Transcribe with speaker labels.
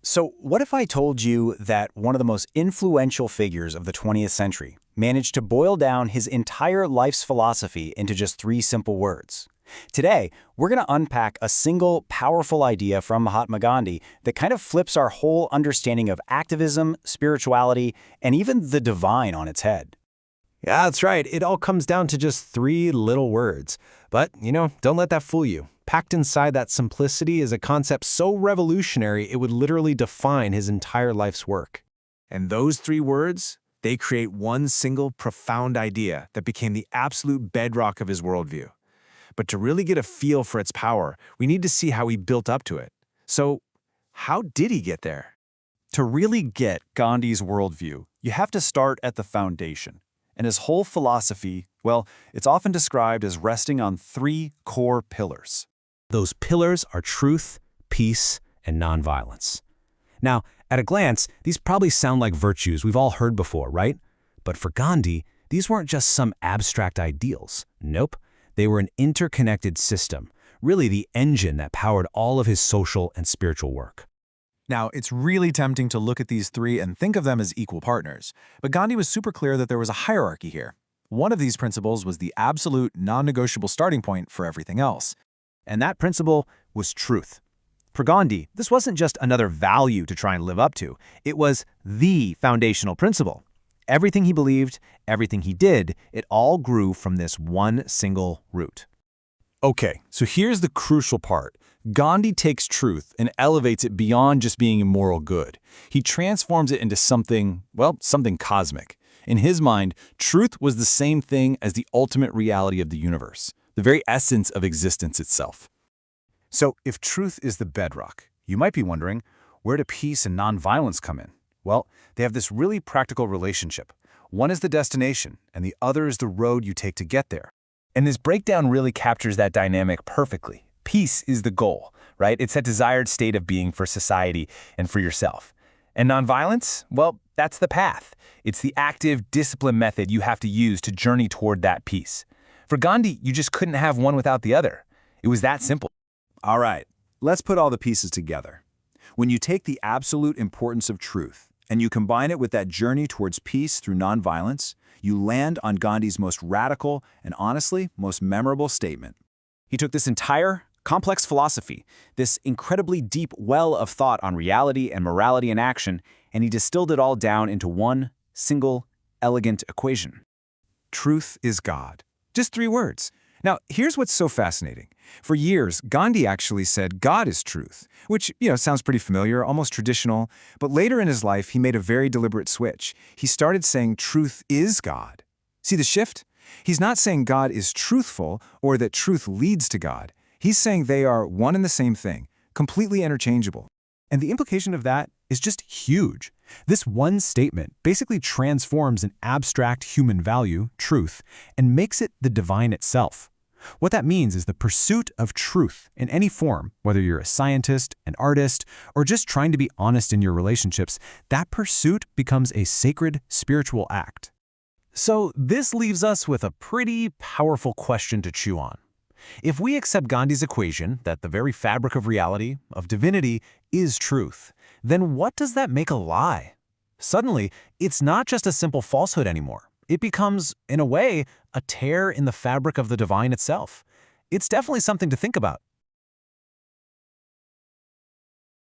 Speaker 1: So, what if I told you that one of the most influential figures of the 20th century managed to boil down his entire life's philosophy into just three simple words? Today, we're going to unpack a single powerful idea from Mahatma Gandhi that kind of flips our whole understanding of activism, spirituality, and even the divine on its head.
Speaker 2: Yeah, that's right. It all comes down to just three little words. But, don't let that fool you. Packed inside that simplicity is a concept so revolutionary it would literally define his entire life's work.
Speaker 3: And those three words, they create one single profound idea that became the absolute bedrock of his worldview. But to really get a feel for its power, we need to see how he built up to it. So, how did he get there?
Speaker 4: To really get Gandhi's worldview, you have to start at the foundation. And his whole philosophy, well, it's often described as resting on three core pillars.
Speaker 2: Those pillars are truth, peace, and nonviolence. Now, at a glance, these probably sound like virtues we've all heard before, right? But for Gandhi, these weren't just some abstract ideals. Nope, they were an interconnected system, really the engine that powered all of his social and spiritual work.
Speaker 4: Now, it's really tempting to look at these three and think of them as equal partners, but Gandhi was super clear that there was a hierarchy here. One of these principles was the absolute, non-negotiable starting point for everything else.
Speaker 5: And that principle was truth. For Gandhi, this wasn't just another value to try and live up to. It was the foundational principle. Everything he believed, everything he did, it all grew from this one single root.
Speaker 4: Okay, so here's the crucial part. Gandhi takes truth and elevates it beyond just being a moral good. He transforms it into something cosmic. In his mind, truth was the same thing as the ultimate reality of the universe, the very essence of existence itself. So, if truth is the bedrock, you might be wondering, where do peace and nonviolence come in? Well, they have this really practical relationship. One is the destination, and the other is the road you take to get there. And this breakdown really captures that dynamic perfectly. Peace is the goal, right? It's that desired state of being for society and for yourself. And nonviolence? Well, that's the path. It's the active, disciplined method you have to use to journey toward that peace. For Gandhi, you just couldn't have one without the other. It was that simple.
Speaker 6: All right, let's put all the pieces together. When you take the absolute importance of truth and you combine it with that journey towards peace through nonviolence, you land on Gandhi's most radical and honestly most memorable statement.
Speaker 5: He took this entire complex philosophy, this incredibly deep well of thought on reality and morality and action, and he distilled it all down into one single, elegant equation.
Speaker 3: Truth is God. Just three words. Now, here's what's so fascinating. For years, Gandhi actually said God is truth, which, sounds pretty familiar, almost traditional. But later in his life, he made a very deliberate switch. He started saying truth is God. See the shift? He's not saying God is truthful or that truth leads to God. He's saying they are one and the same thing, completely interchangeable.
Speaker 2: And the implication of that is just huge. This one statement basically transforms an abstract human value, truth, and makes it the divine itself. What that means is the pursuit of truth in any form, whether you're a scientist, an artist, or just trying to be honest in your relationships, that pursuit becomes a sacred spiritual act. So this leaves us with a pretty powerful question to chew on. If we accept Gandhi's equation that the very fabric of reality, of divinity, is truth, then what does that make a lie? Suddenly, it's not just a simple falsehood anymore. It becomes, in a way, a tear in the fabric of the divine itself. It's definitely something to think about.